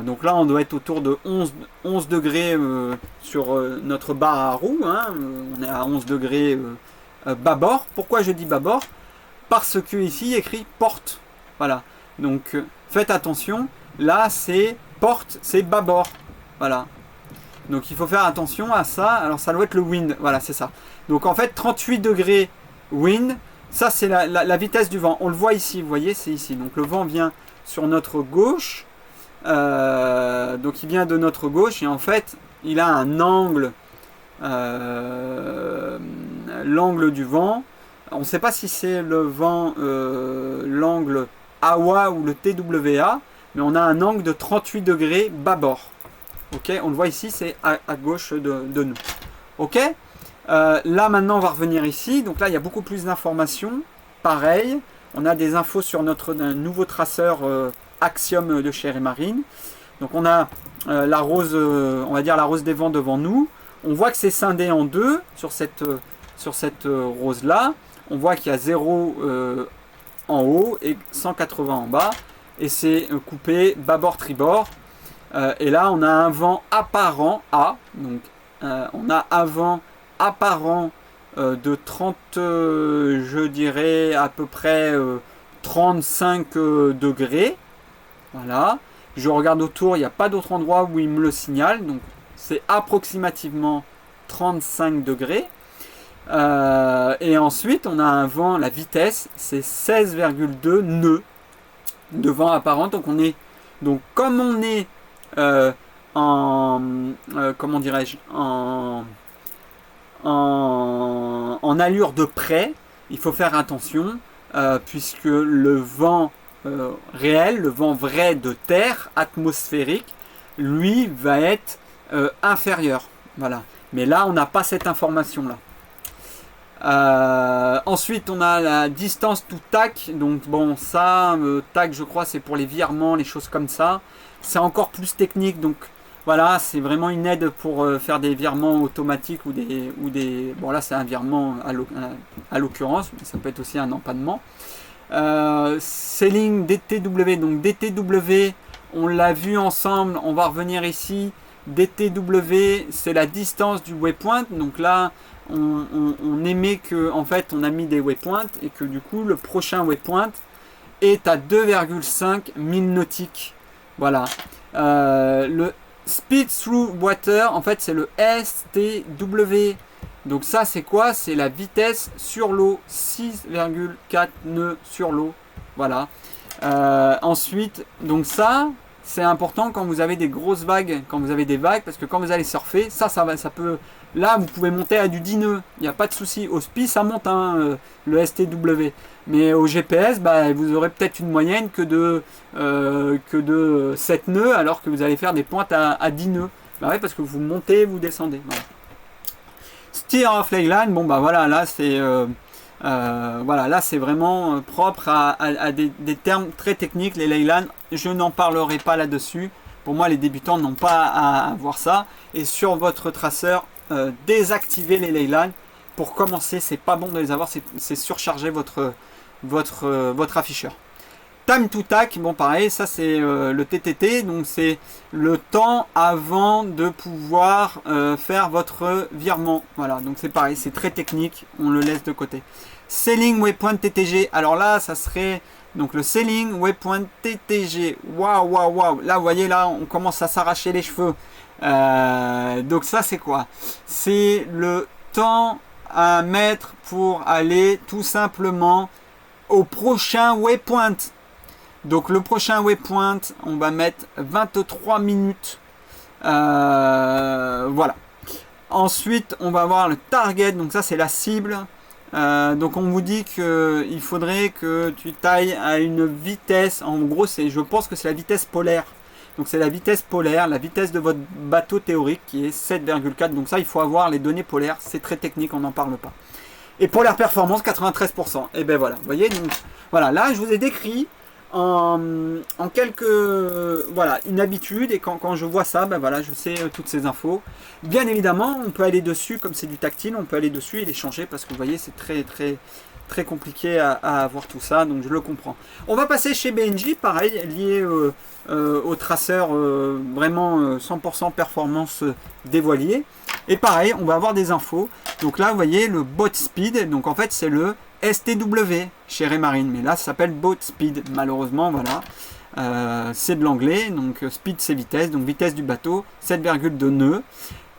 Donc là on doit être autour de 11 degrés sur notre barre à roue, hein, on est à 11 degrés bâbord. Pourquoi je dis bâbord? Parce que ici il y a écrit porte, voilà, donc faites attention, là c'est porte, c'est bâbord, voilà. Donc il faut faire attention à ça. Alors ça doit être le wind, voilà, c'est ça. Donc en fait 38 degrés wind, ça c'est la vitesse du vent. On le voit ici, vous voyez, c'est ici. Donc le vent vient sur notre gauche. Donc il vient de notre gauche et en fait il a un angle, l'angle du vent. On ne sait pas si c'est le vent, l'angle AWA ou le TWA, mais on a un angle de 38 degrés bâbord. Ok, on le voit ici, c'est à gauche de nous. Ok, là maintenant on va revenir ici. Donc là il y a beaucoup plus d'informations. Pareil, on a des infos sur notre nouveau traceur Axiom de chez Raymarine. Donc on a la rose, on va dire la rose des vents devant nous. On voit que c'est scindé en deux sur cette rose là. On voit qu'il y a 0 en haut et 180 en bas. Et c'est coupé bâbord tribord. Et là, on a un vent apparent A. Donc, on a un vent apparent de 30, je dirais à peu près 35 degrés. Voilà. Je regarde autour, il n'y a pas d'autre endroit où il me le signale. Donc, c'est approximativement 35 degrés. Et ensuite, on a un vent, la vitesse, c'est 16,2 nœuds. de vent apparent. Donc comme on est comment dirais-je, en allure de près, il faut faire attention puisque le vent réel, le vent vrai de terre, atmosphérique, lui va être inférieur. Voilà. Mais là, on n'a pas cette information-là. Ensuite, on a la distance to TAC. Donc bon, ça, TAC, je crois, c'est pour les virements, les choses comme ça. C'est encore plus technique. Donc voilà, c'est vraiment une aide pour faire des virements automatiques ou des. Bon, là, c'est un virement à l'occurrence, mais ça peut être aussi un empannement. Selling DTW. Donc DTW, on l'a vu ensemble. On va revenir ici. DTW, c'est la distance du waypoint. Donc là, on émet que en fait on a mis des waypoints et que du coup le prochain waypoint est à 2,5 milles nautiques. Voilà. Le speed through water, en fait c'est le STW. Donc ça c'est quoi? C'est la vitesse sur l'eau, 6,4 nœuds sur l'eau. Voilà. Ensuite, donc ça c'est important quand vous avez des grosses vagues, quand vous avez des vagues, parce que quand vous allez surfer, ça peut. Là, vous pouvez monter à du 10 nœuds, il n'y a pas de souci. Au SPI, ça monte, hein, le STW. Mais au GPS, bah, vous aurez peut-être une moyenne que de 7 nœuds, alors que vous allez faire des pointes à 10 nœuds. Bah ouais, parce que vous montez, vous descendez. Voilà. Steer off leyline, bon bah voilà, là c'est voilà, là c'est vraiment propre à des termes très techniques, les leyline. Je n'en parlerai pas là-dessus. Pour moi, les débutants n'ont pas à voir ça. Et sur votre traceur, désactivez les leyline. Pour commencer, c'est pas bon de les avoir, c'est surcharger votre afficheur. Time to TAC, bon pareil, ça c'est le TTT, donc c'est le temps avant de pouvoir faire votre virement. Voilà, donc c'est pareil, c'est très technique, on le laisse de côté. Selling Waypoint TTG, alors là ça serait donc le Selling Waypoint TTG. Waouh, waouh, waouh, là vous voyez, là on commence à s'arracher les cheveux. Donc ça c'est quoi? C'est le temps à mettre pour aller tout simplement au prochain waypoint. Donc le prochain waypoint, on va mettre 23 minutes. Voilà. Ensuite, on va avoir le target. Donc ça, c'est la cible. Donc on vous dit qu'il faudrait que tu tailles à une vitesse. En gros, je pense que c'est la vitesse polaire. Donc c'est la vitesse polaire, la vitesse de votre bateau théorique qui est 7,4. Donc ça, il faut avoir les données polaires. C'est très technique, on n'en parle pas. Et polaire performance, 93%. Et ben voilà. Vous voyez, donc voilà. Là, je vous ai décrit en quelques, voilà, une habitude, et quand je vois ça, ben voilà, je sais toutes ces infos. Bien évidemment, on peut aller dessus, comme c'est du tactile, on peut aller dessus et les changer, parce que vous voyez, c'est très très très compliqué à avoir tout ça, donc je le comprends. On va passer chez BNJ, pareil, lié au traceur vraiment 100% performance des voiliers. Et pareil, on va avoir des infos. Donc là, vous voyez, le boat speed, donc en fait, c'est le STW chez Raymarine, mais là ça s'appelle boat speed, malheureusement. Voilà, c'est de l'anglais, donc speed c'est vitesse, donc vitesse du bateau, 7,2 nœuds.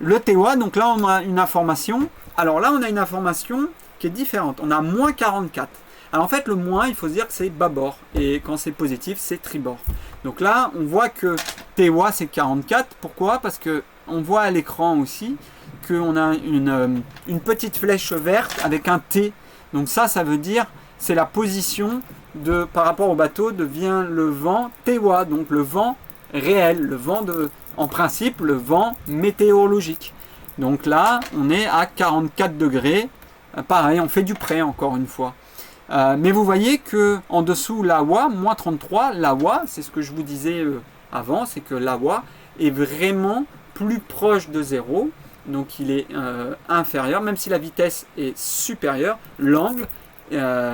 Le TEWA, donc là on a une information, alors là on a une information qui est différente, on a moins 44. Alors en fait le moins, il faut se dire que c'est bâbord, et quand c'est positif c'est tribord. Donc là on voit que TEWA c'est 44, pourquoi? Parce que on voit à l'écran aussi qu'on a une petite flèche verte avec un T. Donc ça veut dire, c'est la position par rapport au bateau devient le vent TEWA, donc le vent réel, le vent en principe, le vent météorologique. Donc là, on est à 44 degrés. Pareil, on fait du près encore une fois. Mais vous voyez que en dessous, l'AWA, moins 33, l'AWA, c'est ce que je vous disais avant, c'est que l'AWA est vraiment plus proche de zéro. Donc il est inférieur, même si la vitesse est supérieure, l'angle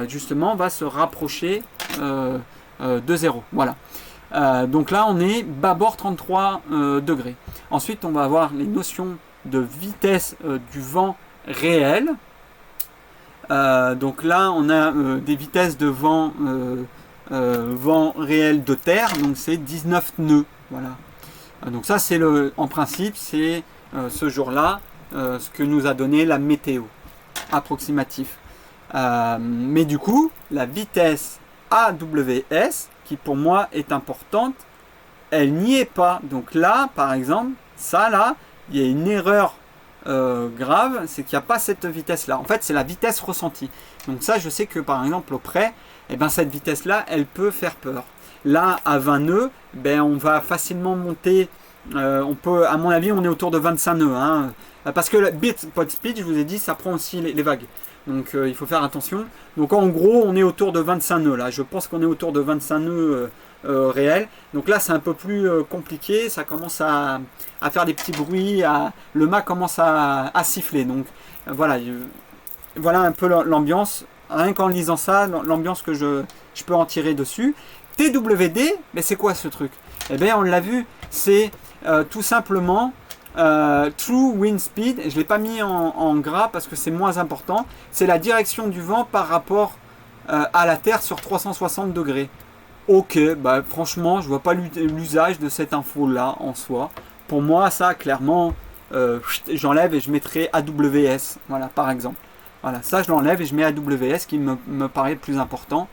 justement va se rapprocher de 0. Voilà. Donc là on est bâbord 33 degrés. Ensuite on va avoir les notions de vitesse du vent réel. Donc là on a des vitesses de vent réel de terre, donc c'est 19 nœuds. Voilà. Donc ça c'est en principe c'est ce jour-là, ce que nous a donné la météo approximatif. Mais du coup, la vitesse AWS, qui pour moi est importante, elle n'y est pas. Donc là, par exemple, ça là, il y a une erreur grave, c'est qu'il n'y a pas cette vitesse-là. En fait, c'est la vitesse ressentie. Donc ça, je sais que par exemple, au près, eh ben, cette vitesse-là, elle peut faire peur. Là, à 20 nœuds, ben, on va facilement monter, on peut, à mon avis, on est autour de 25 nœuds. Hein, parce que le bit pod speed, je vous ai dit, ça prend aussi les vagues. Donc il faut faire attention. Donc en gros, on est autour de 25 nœuds. Là, je pense qu'on est autour de 25 nœuds réels. Donc là, c'est un peu plus compliqué. Ça commence à faire des petits bruits. Le mât commence à siffler. Donc voilà, voilà un peu l'ambiance. Rien qu'en lisant ça, l'ambiance que je peux en tirer dessus. TWD, mais c'est quoi ce truc? Eh bien, on l'a vu, c'est tout simplement True Wind Speed. Je ne l'ai pas mis en gras parce que c'est moins important. C'est la direction du vent par rapport à la Terre sur 360 degrés. Ok, bah franchement, je vois pas l'usage de cette info-là en soi. Pour moi, ça, clairement, j'enlève et je mettrai AWS, voilà, par exemple. Voilà, ça, je l'enlève et je mets AWS qui me paraît le plus important.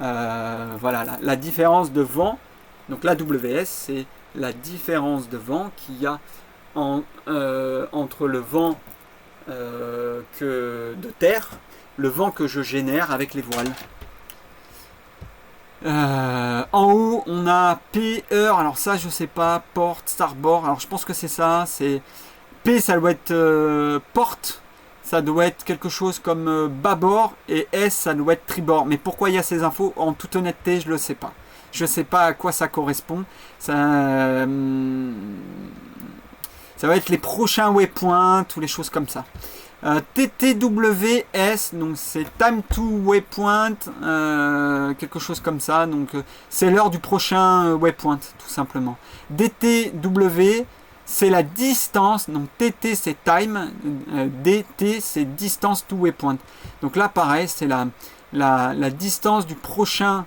Voilà, la différence de vent. Donc l'AWS, c'est la différence de vent qu'il y a entre le vent de terre, le vent que je génère avec les voiles. En haut, on a P, heure. Alors ça, je sais pas. Port, starboard. Alors je pense que c'est ça. C'est P, ça doit être porte. Ça doit être quelque chose comme bâbord. Et S, ça doit être tribord. Mais pourquoi il y a ces infos? En toute honnêteté, je le sais pas. Je sais pas à quoi ça correspond. Ça va être les prochains waypoints ou les choses comme ça. TTWS, donc c'est Time to Waypoint, quelque chose comme ça. Donc c'est l'heure du prochain waypoint, tout simplement. DTW, c'est la distance. Donc TT c'est time, DT c'est distance to waypoint. Donc là pareil, c'est la distance du prochain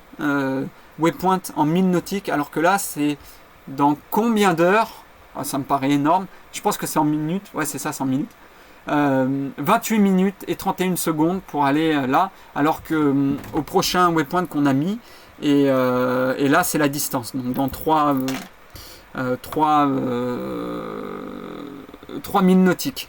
waypoint en milles nautiques. Alors que là c'est dans combien d'heures? Ça me paraît énorme. Je pense que c'est en minutes. Ouais, c'est ça, c'est en minutes. 28 minutes et 31 secondes pour aller là, alors que au prochain waypoint qu'on a mis, et là c'est la distance. Donc dans 3 milles nautiques.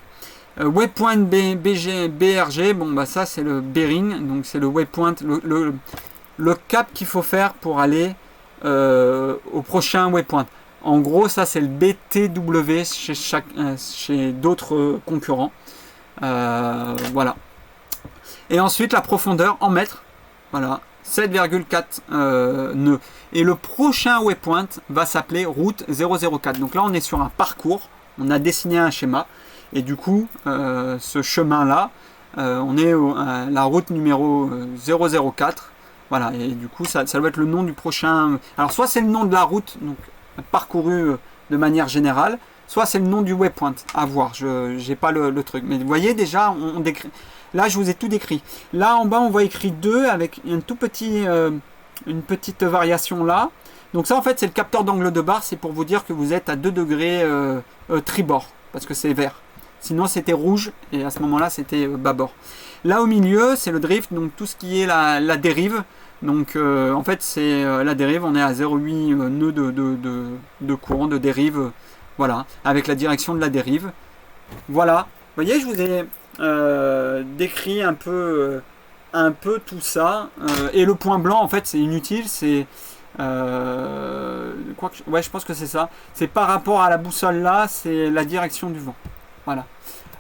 Waypoint BRG, bon bah ça c'est le bearing, donc c'est le waypoint, le cap qu'il faut faire pour aller au prochain waypoint. En gros, ça c'est le BTW chez d'autres concurrents. Voilà. Et ensuite la profondeur en mètres. Voilà. 7,4 nœuds. Et le prochain waypoint va s'appeler route 004. Donc là on est sur un parcours. On a dessiné un schéma. Et du coup, ce chemin-là, on est à la route numéro 004. Voilà. Et du coup, ça doit être le nom du prochain. Alors soit c'est le nom de la route, donc parcouru de manière générale, soit c'est le nom du waypoint, à voir, je n'ai pas le truc, mais vous voyez déjà, on décrit, là je vous ai tout décrit, là en bas on voit écrit 2 avec une petite variation là, donc ça en fait c'est le capteur d'angle de barre, c'est pour vous dire que vous êtes à 2 degrés tribord, parce que c'est vert, sinon c'était rouge, et à ce moment là c'était bâbord. Là au milieu c'est le drift, donc tout ce qui est la dérive. Donc en fait c'est la dérive, on est à 0,8 nœuds de courant, de dérive, voilà, avec la direction de la dérive. Voilà, vous voyez, je vous ai décrit un peu tout ça. Et le point blanc, en fait, c'est inutile, c'est... ouais, je pense que c'est ça. C'est par rapport à la boussole là, c'est la direction du vent. Voilà.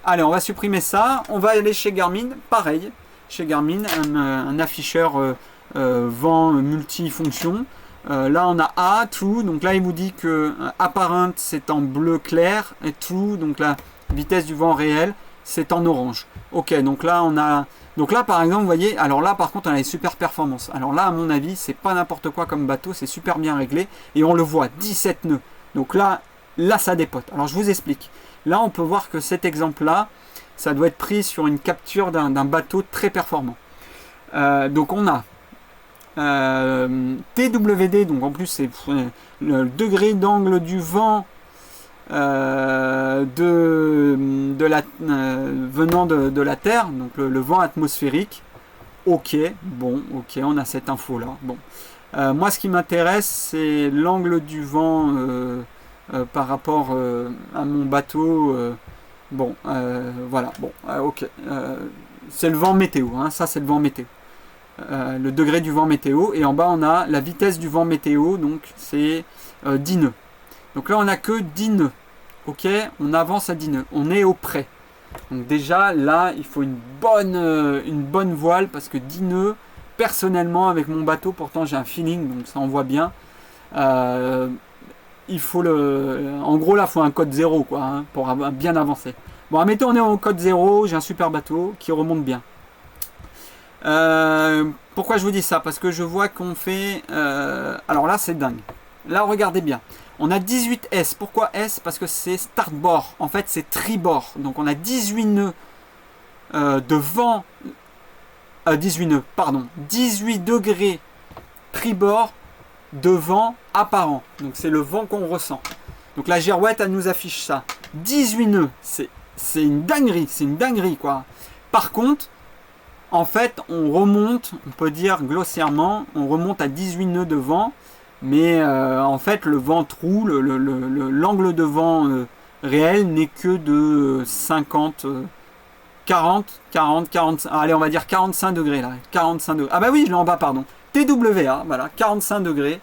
Allez, on va supprimer ça. On va aller chez Garmin, pareil. Chez Garmin, un afficheur... vent multifonction. Là on a A, true, donc là il vous dit que apparent c'est en bleu clair et true, donc la vitesse du vent réel c'est en orange. Ok, donc là on a, donc là par exemple vous voyez, alors là par contre on a les super performances. Alors là à mon avis c'est pas n'importe quoi comme bateau, c'est super bien réglé et on le voit, 17 nœuds. Donc là ça dépote. Alors je vous explique. Là on peut voir que cet exemple là, ça doit être pris sur une capture d'un bateau très performant. Donc on a TWD, donc en plus c'est le degré d'angle du vent venant de la Terre, donc le vent atmosphérique. Ok, bon, ok, on a cette info-là. Bon. Moi, ce qui m'intéresse, c'est l'angle du vent par rapport à mon bateau. Bon, voilà, bon, ok. C'est le vent météo, hein, ça c'est le vent météo. Le degré du vent météo. Et en bas, on a la vitesse du vent météo, donc c'est 10 nœuds. Donc là, on n'a que 10 nœuds. Ok, on avance à 10 nœuds. On est au près. Donc déjà, là, il faut une bonne voile parce que 10 nœuds, personnellement, avec mon bateau, pourtant j'ai un feeling, donc ça envoie bien. Il faut en gros, là, il faut un code 0, quoi, hein, pour bien avancer. Bon, admettons, on est en code 0, j'ai un super bateau qui remonte bien. Pourquoi je vous dis ça? Parce que je vois qu'on fait... alors là, c'est dingue. Là, regardez bien. On a 18 S. Pourquoi S? Parce que c'est startboard. En fait, c'est tribord. Donc, on a 18 nœuds de vent. 18 nœuds, pardon. 18 degrés tribord de vent apparent. Donc, c'est le vent qu'on ressent. Donc, la girouette, elle nous affiche ça. 18 nœuds. C'est une dinguerie. C'est une dinguerie, quoi. Par contre, en fait, on remonte, on peut dire grossièrement, on remonte à 18 nœuds de vent. Mais en fait, le vent trou, l'angle de vent réel n'est que de 50, 40, 45, allez, on va dire 45 degrés là. 45 degrés. Ah bah oui, je l'ai en bas, pardon. TWA, voilà, 45 degrés,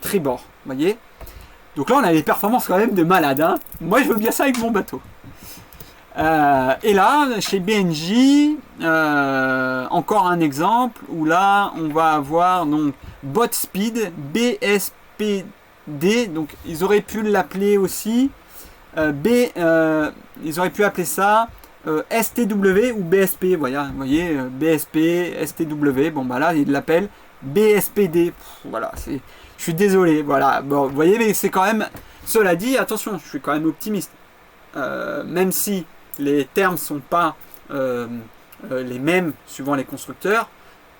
tribord, vous voyez. Donc là, on a des performances quand même de malade, hein. Moi, je veux bien ça avec mon bateau. Et là, chez BNJ, encore un exemple où là, on va avoir donc Bot Speed, BSPD, donc ils auraient pu l'appeler aussi ils auraient pu appeler ça STW ou BSP, vous voyez, BSP, STW, bon bah là, ils l'appellent BSPD, voilà, je suis désolé, voilà, bon, vous voyez, mais c'est quand même, cela dit, attention, je suis quand même optimiste, même si les termes ne sont pas les mêmes suivant les constructeurs,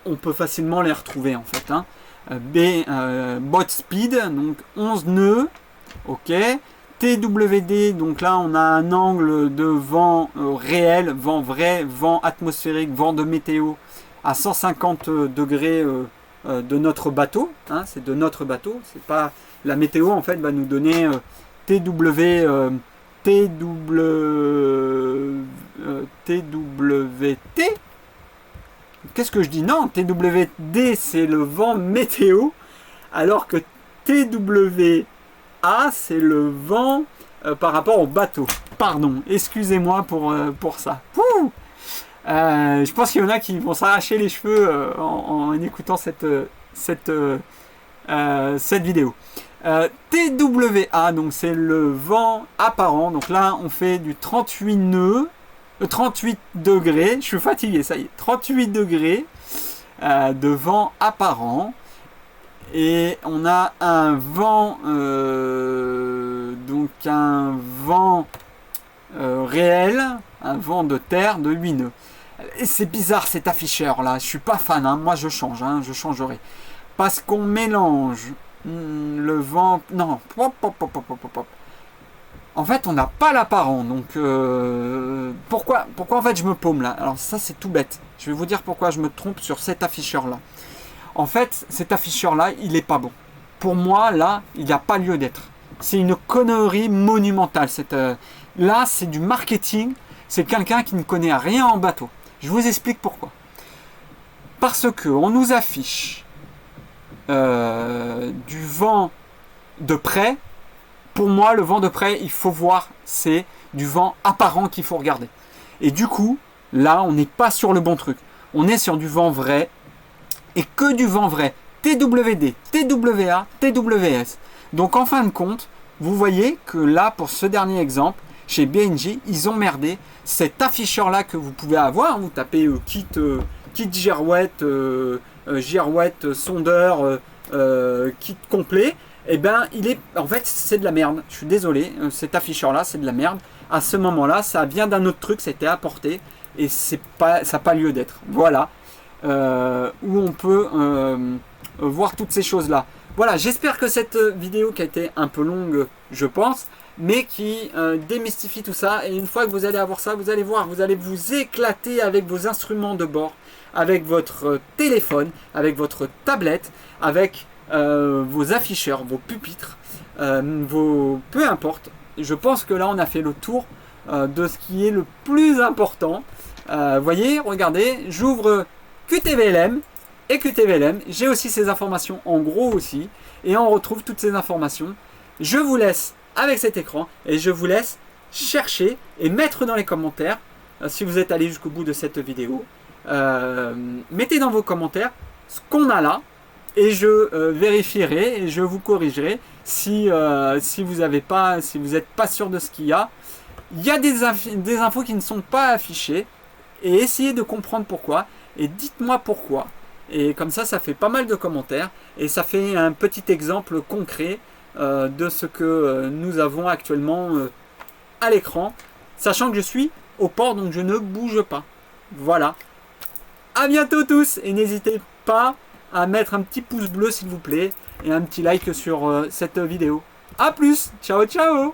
on peut facilement les retrouver en fait. Hein. Bot Speed, donc 11 nœuds, ok. TWD, donc là on a un angle de vent réel, vent vrai, vent atmosphérique, vent de météo à 150 degrés de notre bateau. Hein, c'est de notre bateau, c'est pas la météo en fait va nous donner TWT. Qu'est-ce que je dis? Non, TWD c'est le vent météo, alors que TWA c'est le vent par rapport au bateau. Pardon, excusez-moi pour ça. Je pense qu'il y en a qui vont s'arracher les cheveux en écoutant cette vidéo. TWA, donc c'est le vent apparent. Donc là, on fait du 38 nœuds, 38 degrés. Je suis fatigué, ça y est. 38 degrés de vent apparent. Et on a un vent, donc un vent réel, un vent de terre de 8 nœuds. Et c'est bizarre cet afficheur là. Je suis pas fan. Hein. Moi, je change. Hein. Je changerai parce qu'on mélange. Le vent... Non. En fait, on n'a pas l'apparent. Donc, pourquoi en fait je me paume là? Alors ça, c'est tout bête. Je vais vous dire pourquoi je me trompe sur cet afficheur-là. En fait, cet afficheur-là, il n'est pas bon. Pour moi, là, il n'y a pas lieu d'être. C'est une connerie monumentale. Là, c'est du marketing. C'est quelqu'un qui ne connaît rien en bateau. Je vous explique pourquoi. Parce qu'on nous affiche... du vent de près. Pour moi, le vent de près, il faut voir, c'est du vent apparent qu'il faut regarder. Et du coup, là, on n'est pas sur le bon truc. On est sur du vent vrai, et que du vent vrai. TWD, TWA, TWS. Donc, en fin de compte, vous voyez que là, pour ce dernier exemple, chez BNJ, ils ont merdé cet afficheur-là que vous pouvez avoir. Vous tapez kit girouette, girouette, sondeur, kit complet, et ben il est, en fait c'est de la merde, je suis désolé, cet afficheur là c'est de la merde, à ce moment là ça vient d'un autre truc, c'était apporté, et ça n'a pas lieu d'être, voilà, où on peut voir toutes ces choses là. Voilà, j'espère que cette vidéo qui a été un peu longue, je pense, mais qui démystifie tout ça. Et une fois que vous allez avoir ça, vous allez voir, vous allez vous éclater avec vos instruments de bord, avec votre téléphone, avec votre tablette, avec vos afficheurs, vos pupitres, peu importe. Je pense que là, on a fait le tour de ce qui est le plus important. Voyez, regardez, j'ouvre QTVLM et QTVLM. J'ai aussi ces informations en gros aussi. Et on retrouve toutes ces informations. Je vous laisse avec cet écran et je vous laisse chercher et mettre dans les commentaires si vous êtes allé jusqu'au bout de cette vidéo. Mettez dans vos commentaires ce qu'on a là et je vérifierai et je vous corrigerai si vous n'êtes pas sûr de ce qu'il y a. Il y a des infos qui ne sont pas affichées et essayez de comprendre pourquoi et dites-moi pourquoi. Et comme ça fait pas mal de commentaires et ça fait un petit exemple concret de ce que nous avons actuellement à l'écran, sachant que je suis au port donc je ne bouge pas. Voilà. À bientôt tous et n'hésitez pas à mettre un petit pouce bleu s'il vous plaît et un petit like sur cette vidéo. A plus, ciao ciao.